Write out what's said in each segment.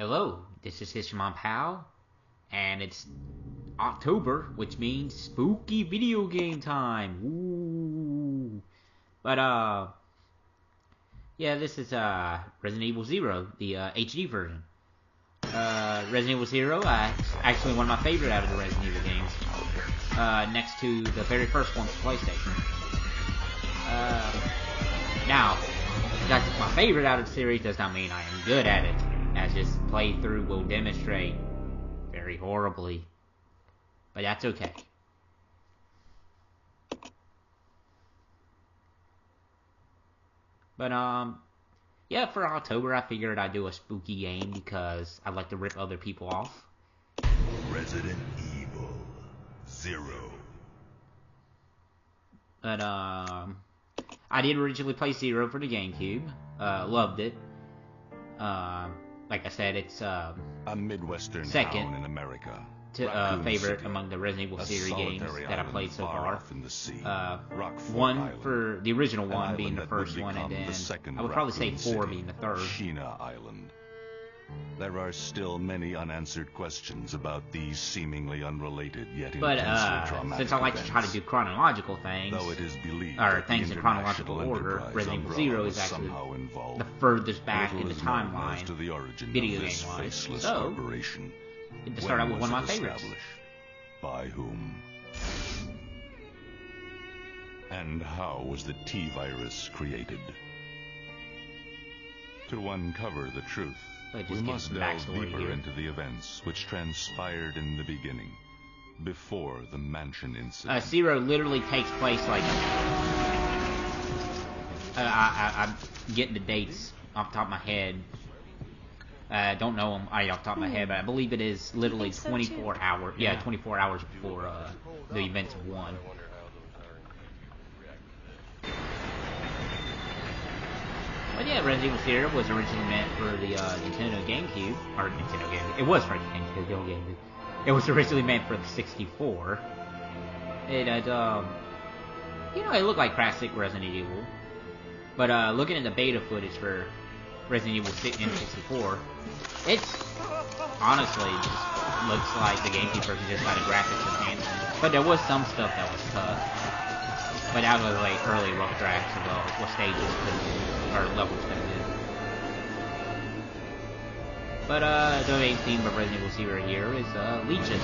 Hello, this is Hishamon Powell, and it's October, which means spooky video game time. Ooh. But, yeah, this is, Resident Evil Zero, the, HD version. Resident Evil Zero, actually one of my favorite out of the Resident Evil games. Next to the very first one for PlayStation. Now, that's my favorite out of the series does not mean I am good at it, as this playthrough will demonstrate very horribly. But that's okay. But, yeah, for October I figured I'd do a spooky game because I like to rip other people off. Resident Evil Zero. But, I did originally play Zero for the GameCube. Loved it. Like I said, it's a Midwestern second town in America. Favorite City, among the Resident Evil series games that I played so far. In the sea, One Island, for the original one being the first one, and then I would probably say four being the third. Sheena Island. There are still many unanswered questions about these seemingly unrelated yet intensely traumatic since I like to try to do chronological things, though it is believed or that things the in chronological order, Enterprise Resident Evil umbrella Zero was is actually somehow involved. the furthest back Little in the is known as timeline, to the origin video of this game-wise. faceless So, corporation. to start out with When one of my was it favorites. established? By whom? And how was the T-virus created? To uncover the truth, we must delve deeper into the events which transpired in the beginning, before the mansion incident. Zero literally takes place like... I'm getting the dates off the top of my head. I don't know them right off the top of my head, but I believe it is literally 24 hours. Yeah, 24 hours before the events of 1. But yeah, Resident Evil Zero was originally meant for the Nintendo GameCube, or Nintendo GameCube. It was for the Nintendo GameCube. It was originally meant for the 64. It had, it looked like classic Resident Evil. But looking at the beta footage for Resident Evil N64, it's honestly just looks like the GameCube version just got a graphics enhancement. But there was some stuff that was cut. But that was like early rough drafts of what stages or levels could have been. But the main theme of Resident Evil Zero here is leeches.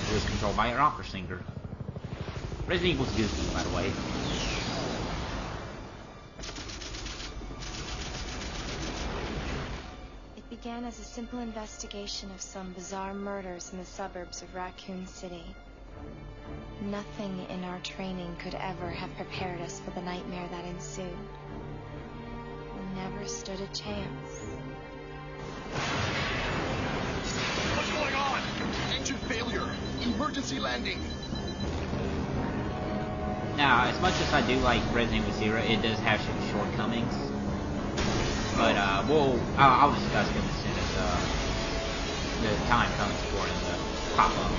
It was controlled by an opera singer. Resident Evil's goofy, by the way. It began as a simple investigation of some bizarre murders in the suburbs of Raccoon City. Nothing in our training could ever have prepared us for the nightmare that ensued. We never stood a chance. What's going on? Engine failure. Emergency landing. Now, as much as I do like Resident Evil Zero, it does have some shortcomings. But I'll discuss them as soon as the time comes for it to pop up.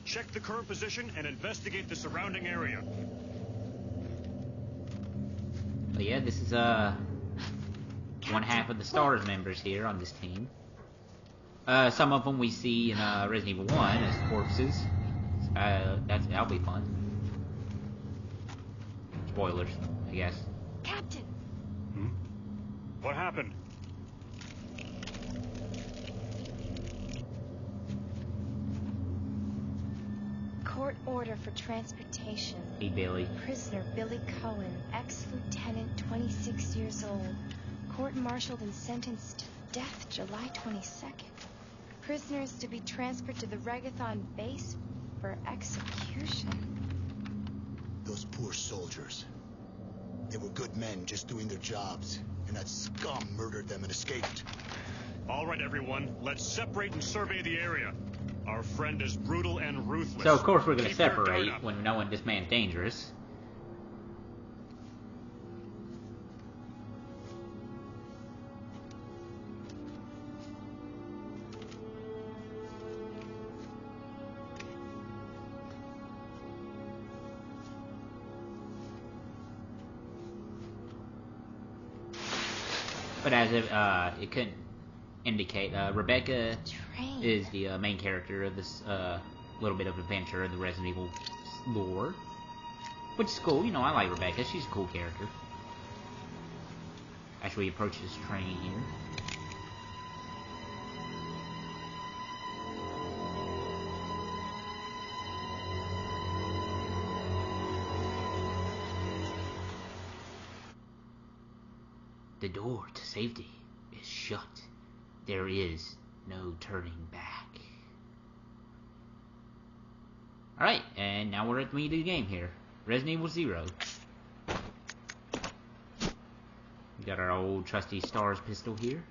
Check the current position and investigate the surrounding area. But yeah, this is one half of the STARS members here on this team. Some of them we see in Resident Evil 1 as corpses. That'll be fun. Spoilers, I guess. Captain! What happened? Court order for transportation. Hey, Billy. Prisoner Billy Cohen, ex-lieutenant, 26 years old. Court-martialed and sentenced to death July 22nd. Prisoners to be transferred to the Regathon base for execution. Those poor soldiers. They were good men just doing their jobs, and that scum murdered them and escaped. All right, everyone, let's separate and survey the area. Our friend is brutal and ruthless. So, of course, we're going to Keep your guard separate up. when knowing this man's dangerous. But as if it couldn't indicate, Rebecca is the main character of this little bit of adventure in the Resident Evil lore. Which is cool, you know, I like Rebecca, she's a cool character. As we approach this train here. The door to safety is shut. There is no turning back. Alright, and now we're at the meat of the game here. Resident Evil 0. We got our old trusty STARS pistol here.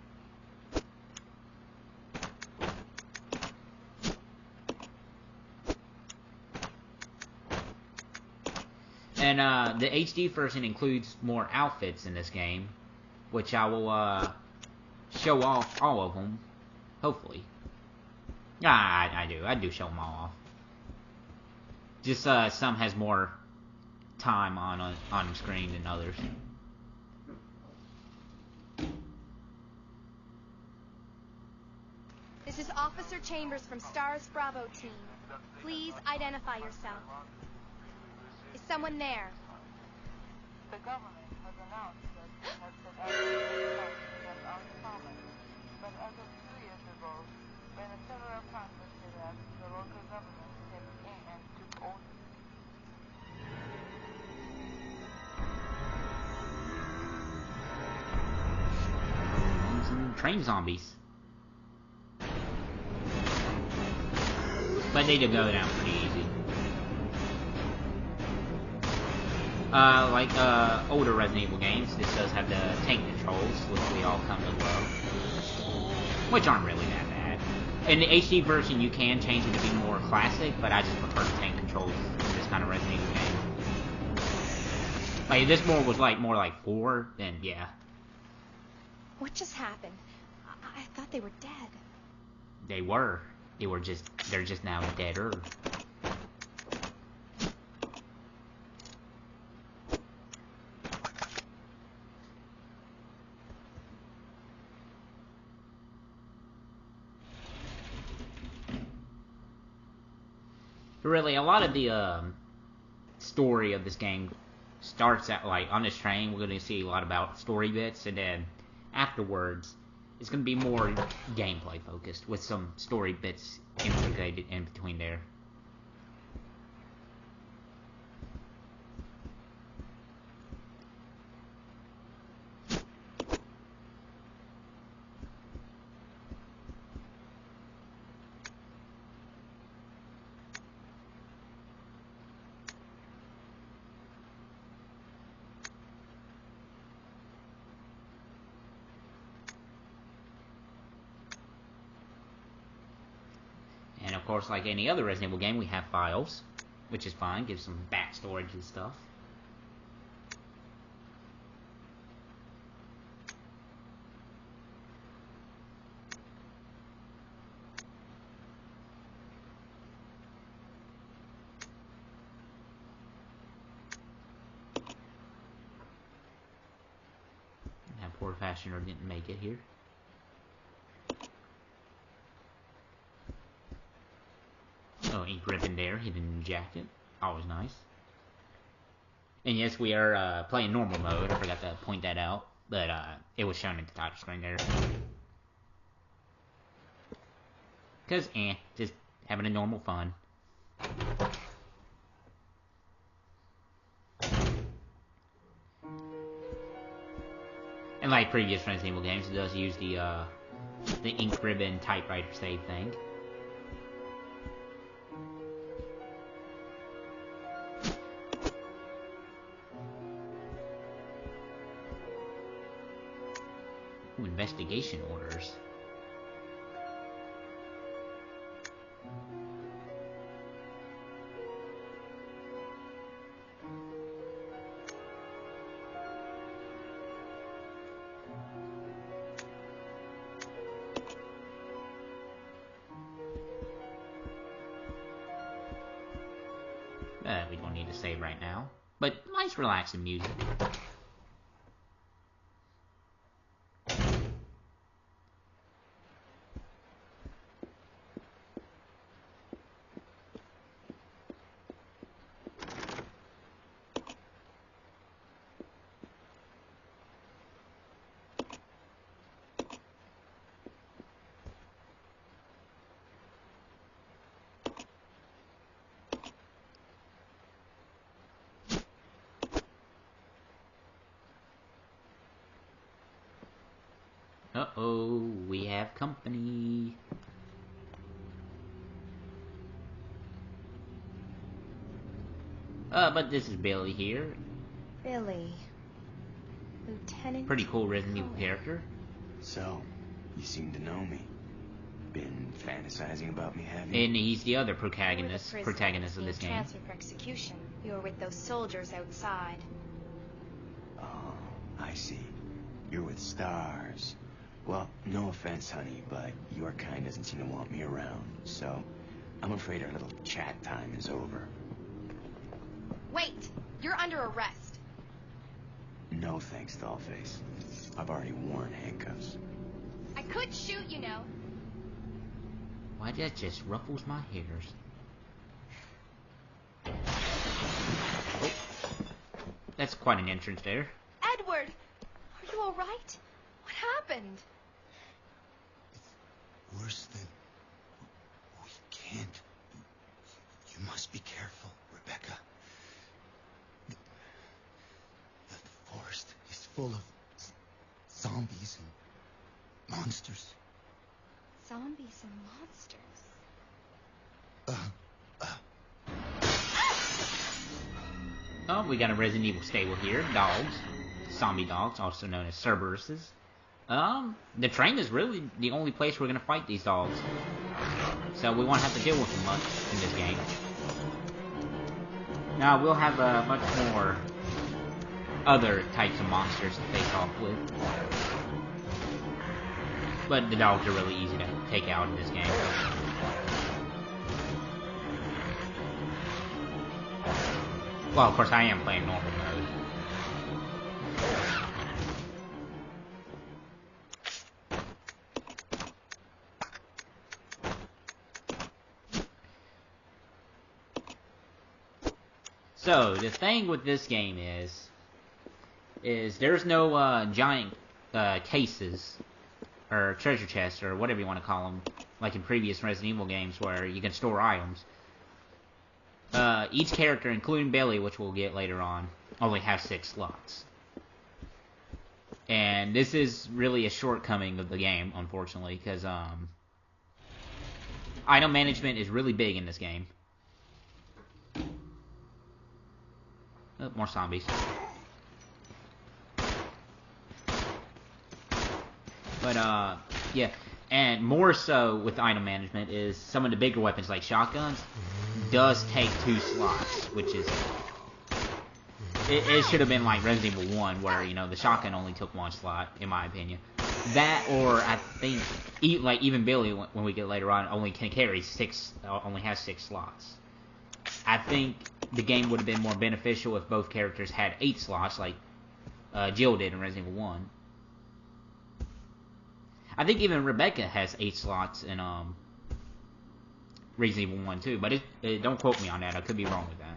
And the HD version includes more outfits in this game, which I will show off all of them, hopefully. I do show them all off. Just some has more time on screen than others. This is Officer Chambers from STARS Bravo team. Please identify yourself. Is someone there? The government has announced that it has been that uncommon, but as of 2 years ago, when a terror practice collapsed, the local government stepped in and took over. Some train zombies. But they do go down pretty easy. Like older Resident Evil games, this does have the tank controls, which we all come to love. Which aren't really that bad. In the HD version, you can change it to be more classic, but I just prefer the tank controls in this kind of Resident Evil game. Like, if this more was like more like 4, then yeah. What just happened? I thought they were dead. They were. They're just now deader. Really, a lot of the story of this game starts at, like, on this train. We're going to see a lot about story bits, and then afterwards it's going to be more gameplay focused with some story bits integrated in between there. And of course, like any other Resident Evil game, we have files, which is fine, gives some backstory and stuff. That poor fashioner didn't make it here. Oh, ink ribbon there, hidden jacket. Always nice. And yes, we are playing normal mode. I forgot to point that out. But it was shown at the title screen there. Because, just having a normal fun. And like previous Resident Evil games, it does use the ink ribbon typewriter save thing. Ooh, investigation orders. We don't need to save right now. But nice relaxing music. Uh-oh, we have company. But this is Billy here. Billy. Lieutenant. Pretty cool Resident Evil character. So, you seem to know me. Been fantasizing about me, have you? And he's the other protagonist of this game. Transferred for execution. You were with those soldiers outside. Oh, I see. You're with STARS. Well, no offense, honey, but your kind doesn't seem to want me around. So, I'm afraid our little chat time is over. Wait! You're under arrest. No thanks, Dollface. I've already worn handcuffs. I could shoot, you know. Why, that just ruffles my hairs. Oh. That's quite an entrance there. Edward! Are you alright? What happened? It's worse than... We can't... You must be careful, Rebecca. The forest is full of zombies and monsters. Zombies and monsters. Oh, we got a Resident Evil stable here. Dogs. Zombie dogs, also known as Cerberuses. The train is really the only place we're gonna fight these dogs. So we won't have to deal with them much in this game. Now, we'll have much more other types of monsters to face off with. But the dogs are really easy to take out in this game. Well, of course, I am playing normal mode. So, the thing with this game is there's no giant cases or treasure chests, or whatever you want to call them, like in previous Resident Evil games where you can store items. Each character, including Billy, which we'll get later on, only has 6 slots. And this is really a shortcoming of the game, unfortunately, because item management is really big in this game. Oh, more zombies. But, yeah. And more so with item management is some of the bigger weapons like shotguns does take 2 slots, which is... It should have been like Resident Evil 1 where, you know, the shotgun only took 1 slot, in my opinion. That, or I think, like even Billy, when we get later on, only can carry 6, only has 6 slots. I think the game would have been more beneficial if both characters had 8 slots, like Jill did in Resident Evil 1. I think even Rebecca has 8 slots in Resident Evil 1 too, but don't quote me on that. I could be wrong with that.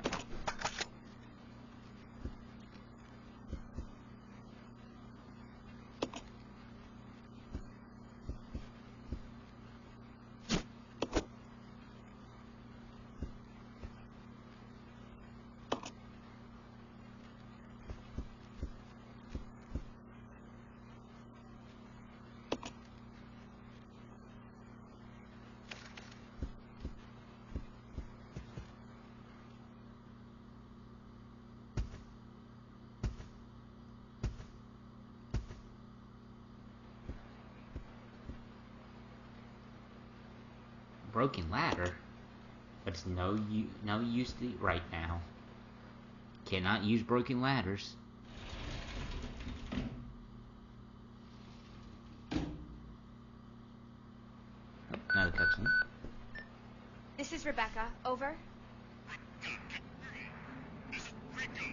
Broken ladder, but it's no use right now. Cannot use broken ladders. Oh, another cutscene. This is Rebecca. Over.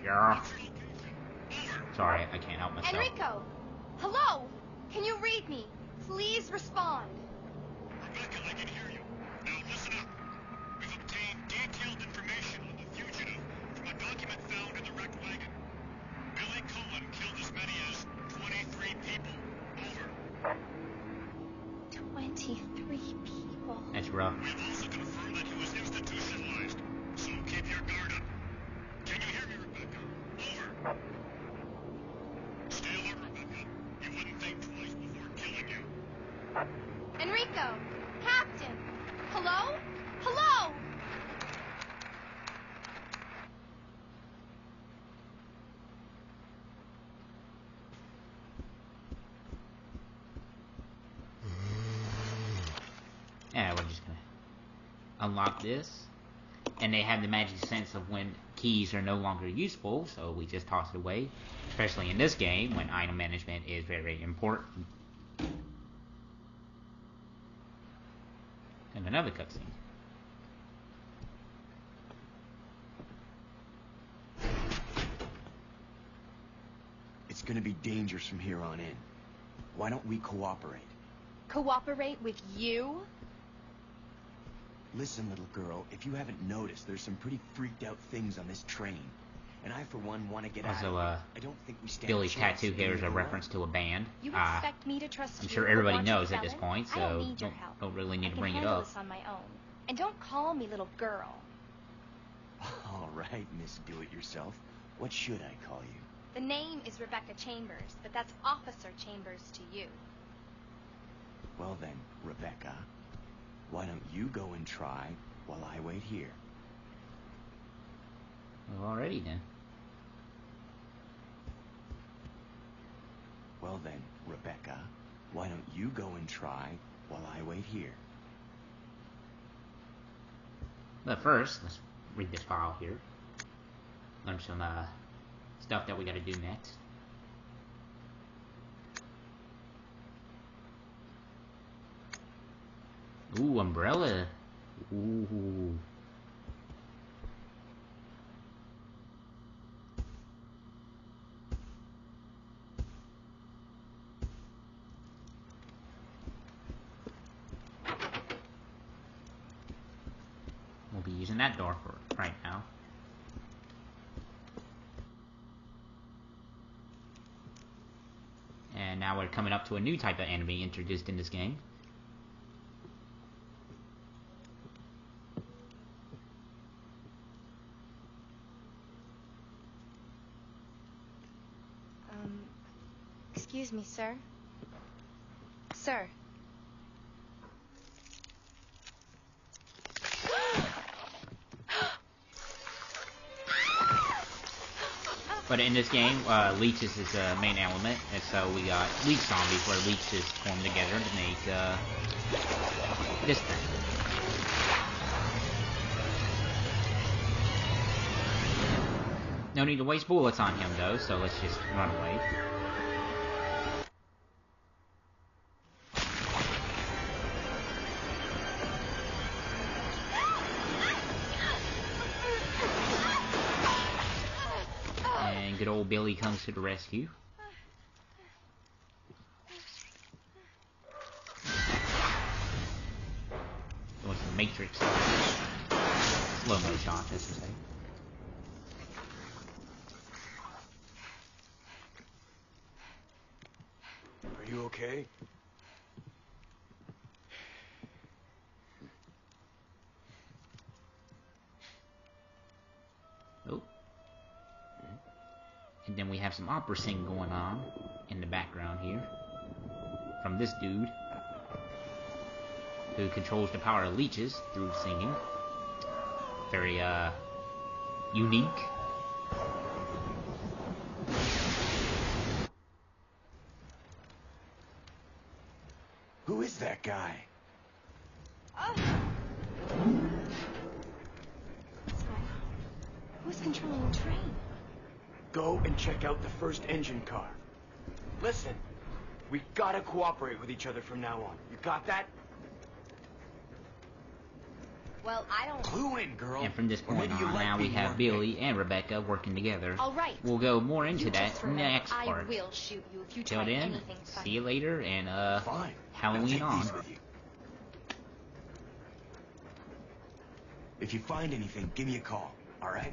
Yeah. Sorry, I can't help myself. Enrico! Hello! Can you read me? Please respond. Rebecca, I can hear you. Now listen up. We've obtained detailed information on the fugitive from a document found in the wrecked wagon. Billy Cullen killed as many as 23 people. Over. 23 people. That's rough. We've also confirmed that he was institutionalized, so keep your guard up. Can you hear me, Rebecca? Over. Stay alert, Rebecca. You wouldn't think twice before killing you. Rico! Captain! Hello? Hello? Yeah, we're just gonna unlock this. And they have the magic sense of when keys are no longer useful, so we just toss it away. Especially in this game, when item management is very, very important. And another cutscene. It's gonna be dangerous from here on in. Why don't we cooperate? Cooperate with you? Listen, little girl, if you haven't noticed, there's some pretty freaked out things on this train. And I, for one, want to get out of here. I don't think we stand Billy's a chance tattoo here is a alone. reference to a band. You expect me to trust I'm you? sure who everybody wants a knows at this felon? point, I don't so need your help. don't really need I to can bring it handle up. this on my own. And don't call me little girl. All right, Miss Do-It-Yourself. What should I call you? The name is Rebecca Chambers, but that's Officer Chambers to you. Well then, Rebecca, why don't you go and try while I wait here? Well, alrighty then. Well then, Rebecca, why don't you go and try while I wait here? But first, let's read this file here. Learn some stuff that we gotta do next. Ooh, umbrella. Ooh. We'll be using that door for right now. And now we're coming up to a new type of enemy introduced in this game. Excuse me, sir. Sir. But in this game, leeches is the main element, and so we got leech zombies where leeches form together to make this thing. No need to waste bullets on him though, so let's just run away. And good old Billy comes to the rescue. Doing some Matrix slow-mo shot, as you say. Are you okay? Oh. And then we have some opera singing going on in the background here. From this dude. Who controls the power of leeches through singing. Very, unique. Who is that guy? Who's controlling the train? Go and check out the first engine car. Listen, we gotta cooperate with each other from now on. You got that? Well, I don't... Clue in, girl. And from this Or point maybe you on, like now we being have one Billy big. and Rebecca working together. All right. We'll go more into You that just remember, next part. I will shoot you if you Till try then, anything funny. see you later, and Fine. Halloween I'll take on. these with you. If you find anything, give me a call, all right?